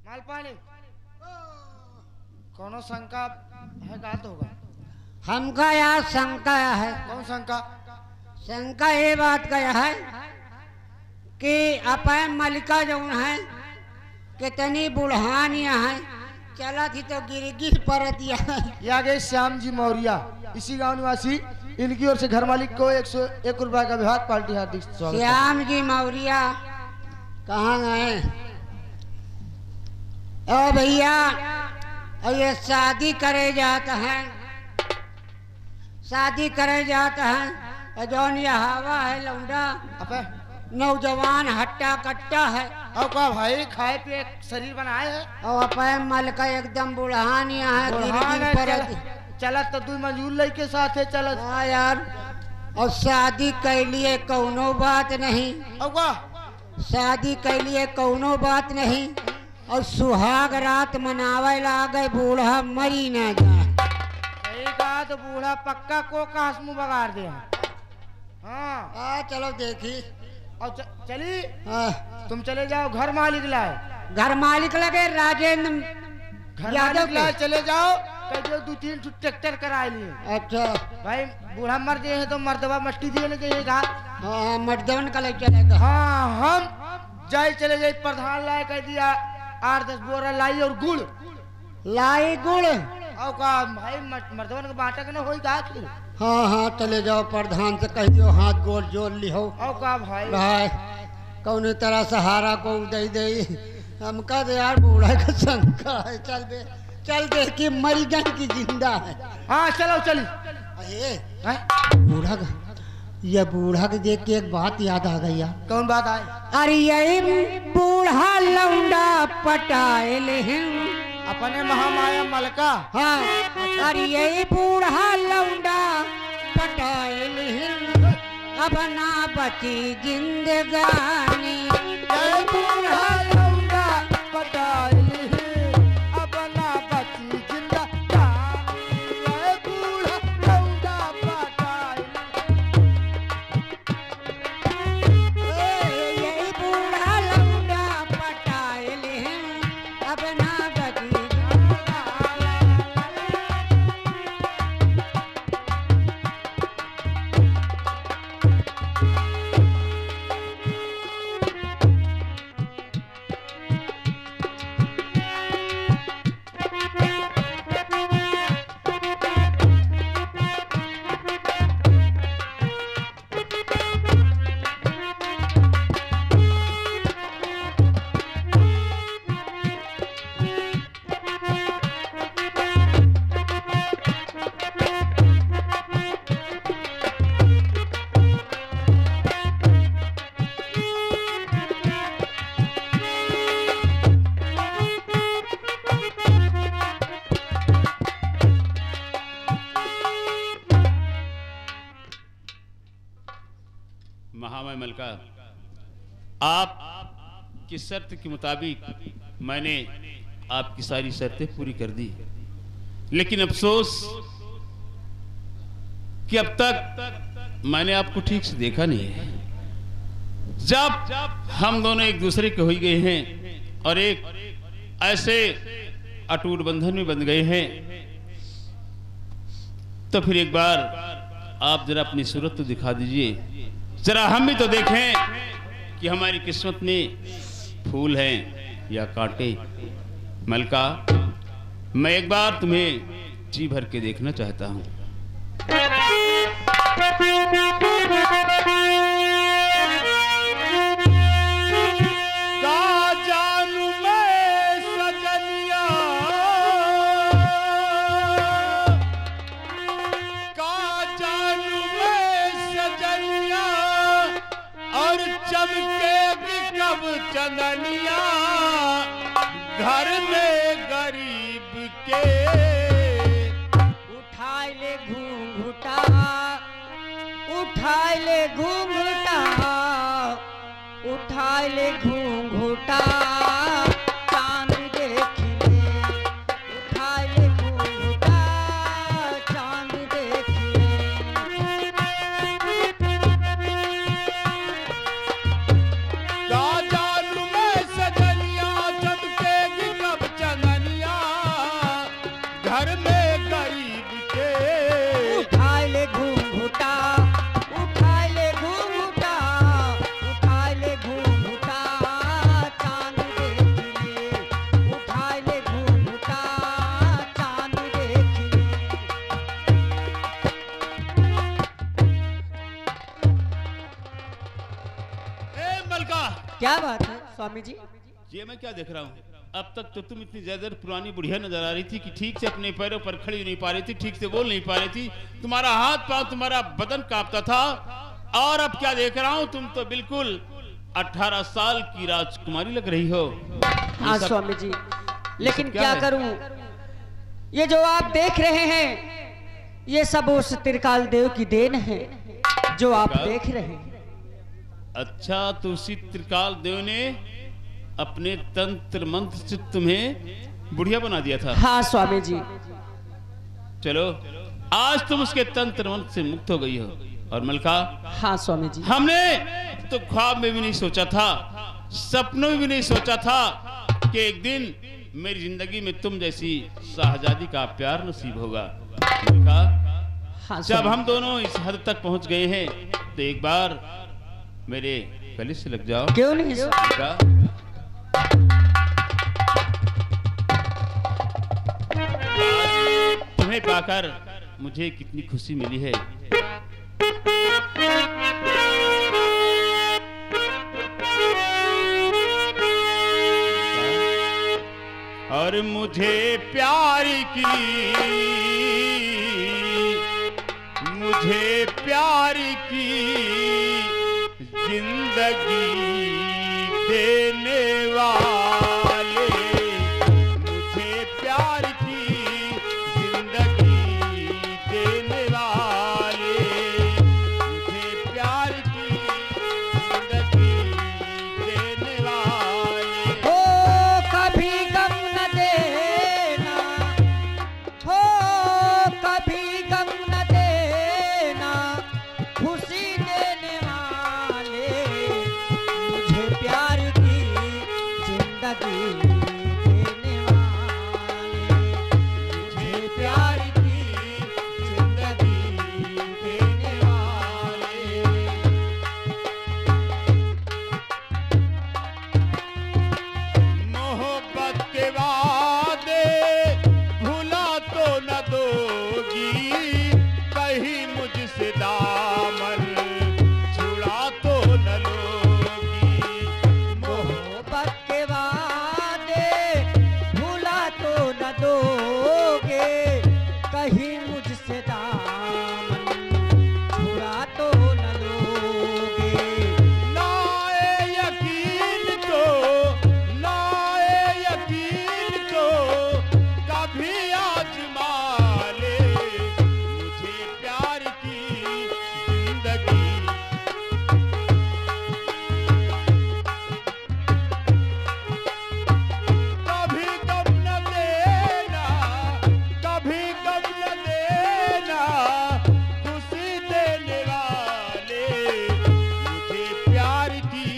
मालपानी कौनो शंका है का तो होगा। हमका यार शंका है। कौन शंका? शंका ये बात का है कि अपन मलिका जो है कितनी बुढ़ानिया है, चला थी तो गिर पर दिया। ये आ गए श्याम जी मौर्य, इसी गांव निवासी। इनकी ओर से घर मालिक को 101 रुपए का विभाग पार्टी हार्दिक स्वागत। श्याम जी मौर्य कहाँ गए? ओ भैया ये शादी करे जाता है, शादी करे जाता है। जौन ये हवा है लौंडा अबे नौजवान हट्टा कट्टा है। अब का भाई खाए पिए शरीर बनाए है और अपन मल का एकदम बुढ़ानिया है, गिर पर चलत तो तू मंजूर लड़के साथ है चलत। हाँ यार, और शादी के लिए कौनो बात नहीं। अब का शादी के लिए कौनो बात नहीं, और सुहाग रात मनावे लागे बूढ़ा मरी ना जाए। सही कहा, तो बूढ़ा पक्का को कास मुँह बगाड़ दे। हाँ चलो देखी। और चली तुम चले जाओ, घर मालिक लाए। घर मालिक लगे राजेंद्र घर यादव मालिक लाए, के। चले जाओ। कह दो 2-3 ट्रैक्टर कराए लिए। अच्छा भाई बूढ़ा मर गए हैं तो मर्दबा मट्टी देने चाहिए कहा। हाँ, मर्दवन का लग चलेगा। हाँ हम जाए चले जाए। प्रधान लाए कह दिया 8-10 बोरा लाई और गुड़ लाई गुड़। और कहा भाई मर्दवन का बांटा के ना हो फिर। हाँ हाँ चले जाओ, प्रधान से कह दियो हाथ गोल जोड़ लिहो। और कहा भाई भाई कौन तरह सहारा को दे दे। हमका तो यार बूढ़ा का शंका है। चल दे कि मरी गई की जिंदा है। हाँ चलो चली। अरे बूढ़ा का, ये बूढ़ा के देख के एक बात याद आ गई यार। कौन बात आए? अरे ये बूढ़ा लौंडा पटायल है अपने महामाया मलका। हाँ, अरे ये बूढ़ा लौंडा पटायल है, अब ना बची जिंदगानी। ये बूढ़ा लौंडा पटाइल है, अब ना बची जिंदगानी। ये बूढ़ा लौंडा पटाइल। ये बूढ़ा लौंडा पटायल है, अब ना बची महामय मलका, आप की शर्त के मुताबिक मैंने आपकी सारी शर्तें पूरी कर दी, लेकिन अफसोस कि अब तक मैंने आपको ठीक से देखा नहीं है। जब हम दोनों एक दूसरे के हो गए हैं और एक ऐसे अटूट बंधन में बंध गए हैं, तो फिर एक बार आप जरा अपनी सूरत तो दिखा दीजिए, जरा हम भी तो देखें कि हमारी किस्मत में फूल हैं या कांटे। मलका, मैं एक बार तुम्हें जी भर के देखना चाहता हूं। चंदनिया घर में गरीब के उठाए ले घूंघटा, उठाए ले घूंघटा, उठाए ले घूंघटा, चांद देख ले। उठाए ले घूंघटा, चांद देख ले। का जानू मैं सजनिया चमकेगी क्या बात है स्वामी जी? ये मैं क्या देख रहा हूँ? अब तक तो तुम इतनी ज्यादा पुरानी बुढ़िया नजर आ रही थी कि ठीक से अपने पैरों पर खड़ी नहीं पा रही थी, ठीक से बोल नहीं पा रही थी, तुम्हारा हाथ पांव, तुम्हारा बदन कांपता था। और अब क्या देख रहा हूँ, तुम तो बिल्कुल 18 साल की राजकुमारी लग रही हो। हाँ स्वामी जी, लेकिन क्या है? करूं, ये जो आप देख रहे हैं ये सब उस त्रिकाल देव की देन है जो आप त्रिकाल? देख रहे हैं। अच्छा, तो उसी त्रिकाल देव ने अपने तंत्र मंत्र से तुम्हें बुढ़िया बना दिया था। हाँ स्वामी जी। चलो, आज तुम उसके तंत्र मंत्र से मुक्त हो गई हो। और मलका, हाँ स्वामी जी। हमने तो ख्वाब में भी नहीं सोचा था, सपनों में भी नहीं सोचा था कि एक दिन मेरी जिंदगी में तुम जैसी शाहजादी का प्यार नसीब होगा। मलका, हाँ जब स्वामी। हम दोनों इस हद तक पहुंच गए हैं तो एक बार मेरे गले से लग जाओ। क्यों नहीं? मलका, तुम्हें पाकर मुझे कितनी खुशी मिली है। और मुझे प्यार की, मुझे प्यार की जिंदगी देने वाले, मुझे प्यार की जिंदगी देने वाले, मुझे प्यार की जिंदगी देने वाले। हो कभी गम न देना, हो कभी गम न देना, खुशी देने वाले, मुझे प्यार की जिंदगी देने वाले, मुझे प्यार की जिंदगी देने वाले। मोहब्बत के वादे भुला तो न दोगी, कहीं मुझसे दामन छुड़ा तो न लोगी। मोहब्बत के वादे भूला तो न दोगे, कहीं मुझसे दामन छुड़ा तो न लोगे। नाए यकीन को, नाए यकीन को कभी आजमा ले, मुझे प्यार की जिंदगी। कभी गम न देना, कभी गम न देना, खुशी देने वाले, मुझे प्यार की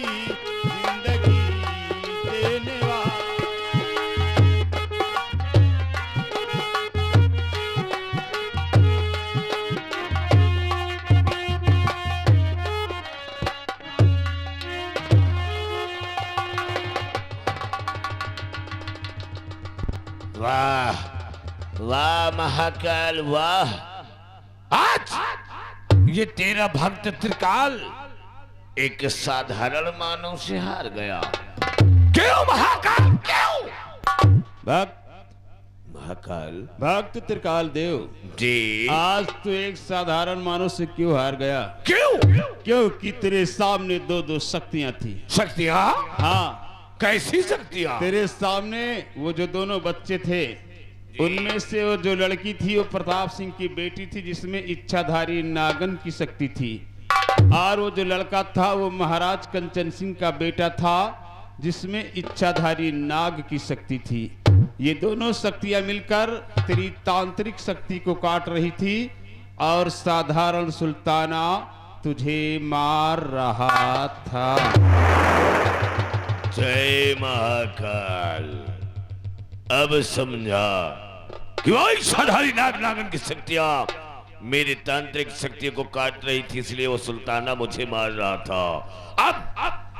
जिंदगी देने वाले। वाह वाह महाकाल वाह, आज ये तेरा भक्त त्रिकाल एक साधारण मानव से हार गया। क्यों महाकाल, क्यों? भक्त महाकाल भक्त त्रिकाल देव, जी, आज तो एक साधारण मानव से क्यों हार गया? क्यों? क्योंकि तेरे सामने दो दो शक्तियां थी। शक्तियां? हाँ, कैसी शक्तियां? तेरे सामने वो जो दोनों बच्चे थे, उनमें से वो जो लड़की थी वो प्रताप सिंह की बेटी थी, जिसमें इच्छाधारी नागन की शक्ति थी। और वो जो लड़का था वो महाराज कंचन सिंह का बेटा था, जिसमें इच्छाधारी नाग की शक्ति थी। ये दोनों शक्तियां मिलकर तेरी तांत्रिक शक्ति को काट रही थी और साधारण सुल्ताना तुझे मार रहा था। जय महाकाल, अब समझा कि वही साधारी नागन की शक्तियां मेरी तांत्रिक शक्ति को काट रही थी, इसलिए वो सुल्ताना मुझे मार रहा था।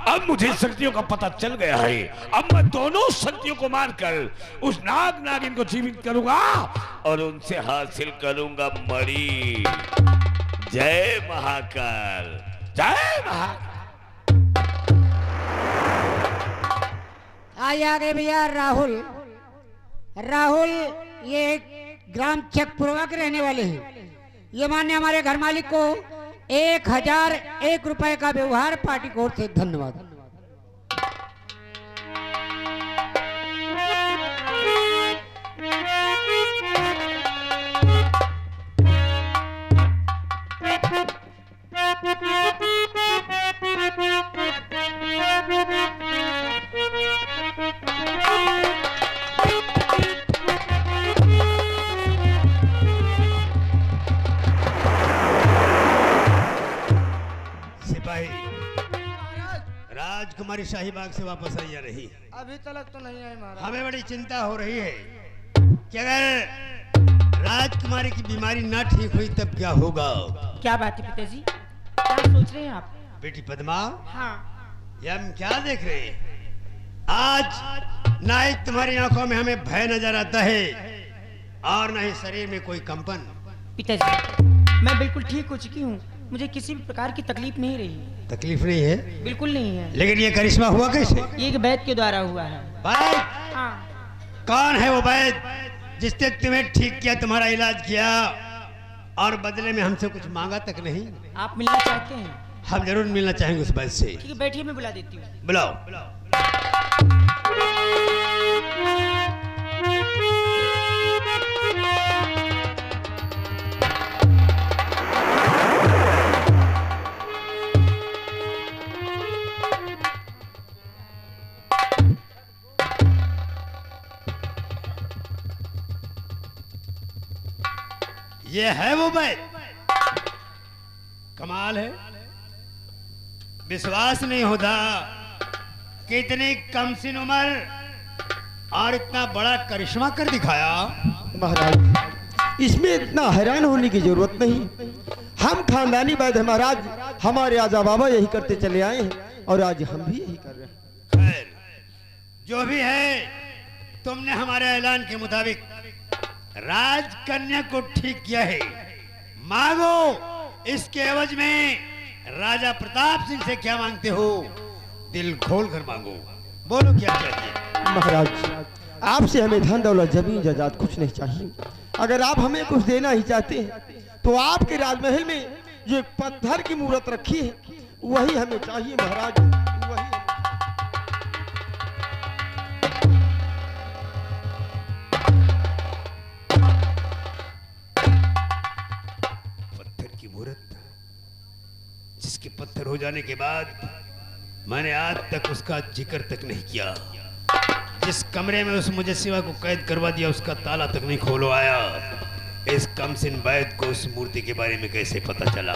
अब मुझे शक्तियों का पता चल गया है। अब मैं दोनों शक्तियों को मारकर उस नागिन को जीवित करूंगा और उनसे हासिल करूंगा मणि। जय महाकाल, जय महाकाल। आइए आगे भैया राहुल। राहुल ये ग्राम चकपुरवा के रहने वाले हैं। ये मान्य हमारे घर मालिक को 1001 रुपए का व्यवहार पार्टी की ओर से धन्यवाद। राजकुमारी शाहीबाग से वापस आई या नहीं? अभी तक तो नहीं आई महाराज। हमें बड़ी चिंता हो रही है कि अगर राजकुमारी की बीमारी ना ठीक हुई तब क्या होगा? क्या बात है पिताजी, क्या सोच रहे हैं आप? बेटी पद्मा, हाँ। ये हम क्या देख रहे हैं? आज ना ही तुम्हारी आंखों में हमें भय नजर आता है और ना ही शरीर में कोई कंपन। पिताजी, मैं बिल्कुल ठीक हो चुकी हूँ, मुझे किसी भी प्रकार की तकलीफ नहीं रही। तकलीफ नहीं है? बिल्कुल नहीं है। लेकिन ये करिश्मा हुआ कैसे? ये एक वैद्य के द्वारा हुआ है। वैद्य? हाँ। कौन है वो वैद्य जिसने तुम्हें ठीक किया, तुम्हारा इलाज किया और बदले में हमसे कुछ मांगा तक नहीं? आप मिलना चाहते हैं? हम जरूर मिलना चाहेंगे उस वैद्य से। ठीक है, बैठिए, मैं बुला देती हूँ। बुलाओ। ये है वो वैद्य? कमाल है, विश्वास नहीं होता कि इतनी कम सिन उम्र और इतना बड़ा करिश्मा कर दिखाया। महाराज, इसमें इतना हैरान होने की जरूरत नहीं। हम खानदानी वैद्य हैं महाराज, हमारे आजा बाबा यही करते चले आए हैं और आज हम भी यही कर रहे हैं। खैर, जो भी है, तुमने हमारे ऐलान के मुताबिक राजकन्या को ठीक किया है। मांगो, इसके एवज में राजा प्रताप सिंह से क्या मांगते हो? दिल खोल कर मांगो, बोलो क्या चाहिए? महाराज, आपसे हमें धन दौलत जमीन जायदाद कुछ नहीं चाहिए। अगर आप हमें कुछ देना ही चाहते हैं तो आपके राजमहल में जो एक पत्थर की मूर्त रखी है वही हमें चाहिए महाराज, वही। पत्थर की मूर्त, जिसके पत्थर हो जाने के बाद मैंने आज तक उसका जिक्र तक नहीं किया। जिस कमरे में उस मुजस्सिमा को कैद करवा दिया उसका ताला तक नहीं खोलवाया। इस कमसिन वैद्य को उस मूर्ति के बारे में कैसे पता चला?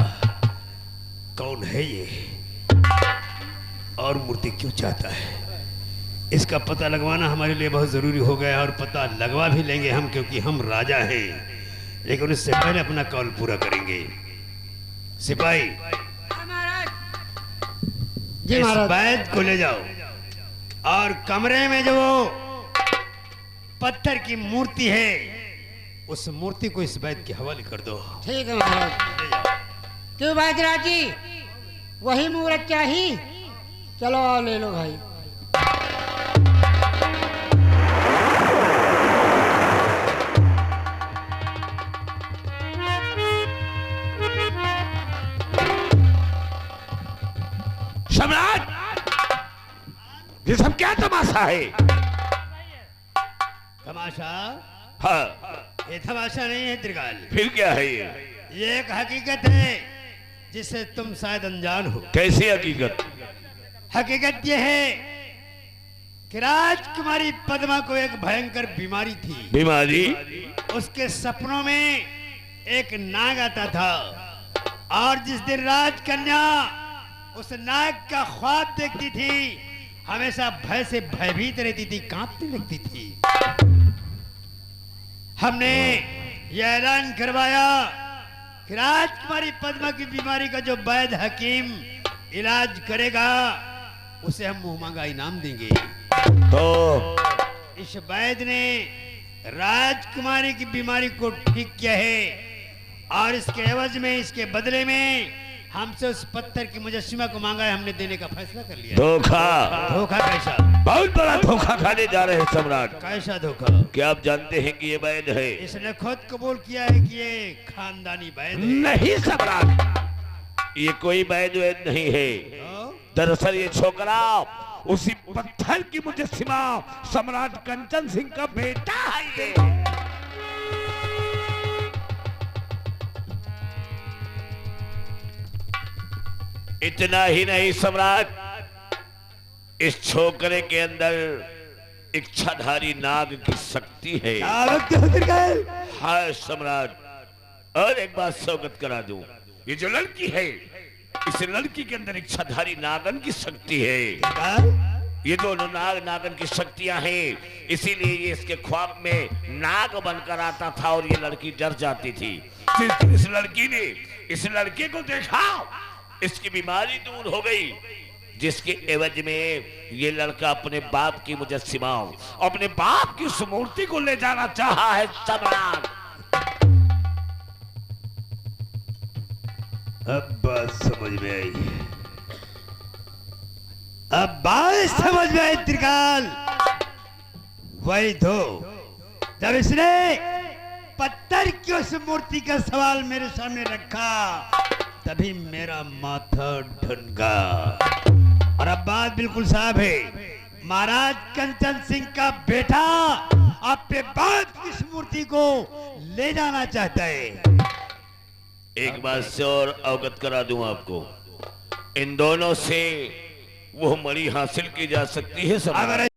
कौन है ये और मूर्ति क्यों चाहता है? इसका पता लगवाना हमारे लिए बहुत जरूरी हो गया और पता लगवा भी लेंगे हम, क्योंकि हम राजा हैं। लेकिन उससे पहले अपना कॉल पूरा करेंगे। सिपाही, इस वैद्य को ले जाओ और कमरे में जो पत्थर की मूर्ति है उस मूर्ति को इस वैद्य के हवाले कर दो। ठीक है महाराज। क्यों वैद्यराज जी, वही मूर्त चाहिए? चलो आओ, ले लो भाई। सम्राट, ये सब क्या तमाशा है? तमाशा? हाँ। ये तमाशा नहीं है त्रिकाल। फिर क्या है ये? ये एक हकीकत है जिससे तुम शायद अनजान हो। कैसी हकीकत? हकीकत ये है कि राजकुमारी पद्मा को एक भयंकर बीमारी थी। बीमारी? उसके सपनों में एक नाग आता था और जिस दिन राजकन्या उस नाग का ख्वाब देखती थी हमेशा भय से भयभीत रहती थी, कांपने लगती थी। हमने यह ऐलान करवाया कि राजकुमारी पद्मा की बीमारी का जो वैद्य हकीम इलाज करेगा उसे हम मुंह मांगा इनाम देंगे। तो इस वैद्य ने राजकुमारी की बीमारी को ठीक किया है और इसके एवज में, इसके बदले में हमसे उस पत्थर की मुजस्सिमा को मांगा है, हमने देने का फैसला कर लिया। धोखा, धोखा कैसा? बहुत बड़ा धोखा खाने जा रहे हैं सम्राट। कैसा धोखा? क्या आप जानते हैं कि ये वैद है? इसने खुद कबूल किया है कि ये खानदानी वैद है। नहीं सम्राट, ये कोई वैद नहीं है। दरअसल ये छोकरा उसी पत्थर की मुजस्सिमा सम्राट कंचन सिंह का बेटा है। ये इतना ही नहीं सम्राट, इस छोकरे के अंदर इच्छाधारी नाग की शक्ति है। हाँ सम्राट, और एक बात अवगत करा दूं, ये जो लड़की है, इस लड़की के अंदर इच्छाधारी नागन की शक्ति है। ये दोनों नागन की शक्तियां हैं, इसीलिए ये इसके ख्वाब में नाग बनकर आता था और ये लड़की डर जाती थी। फिर इस लड़की ने इस लड़के को देखा, इसकी बीमारी दूर हो गई, जिसके एवज में ये लड़का अपने बाप की मुजस्सिमा, अपने बाप की उस मूर्ति को ले जाना चाहा है सम्राट। अब बात समझ में आई, अब बात समझ में आई त्रिकाल। वही तो जब इसने पत्थर की उस मूर्ति का सवाल मेरे सामने रखा, तभी मेरा माथा ठनका। और अब बात बिल्कुल साफ है, महाराज कंचन सिंह का बेटा अपने बाप की इस मूर्ति को ले जाना चाहता है। एक बात से और अवगत करा दूं आपको, इन दोनों से वो मणि हासिल की जा सकती है सम्राट। अगर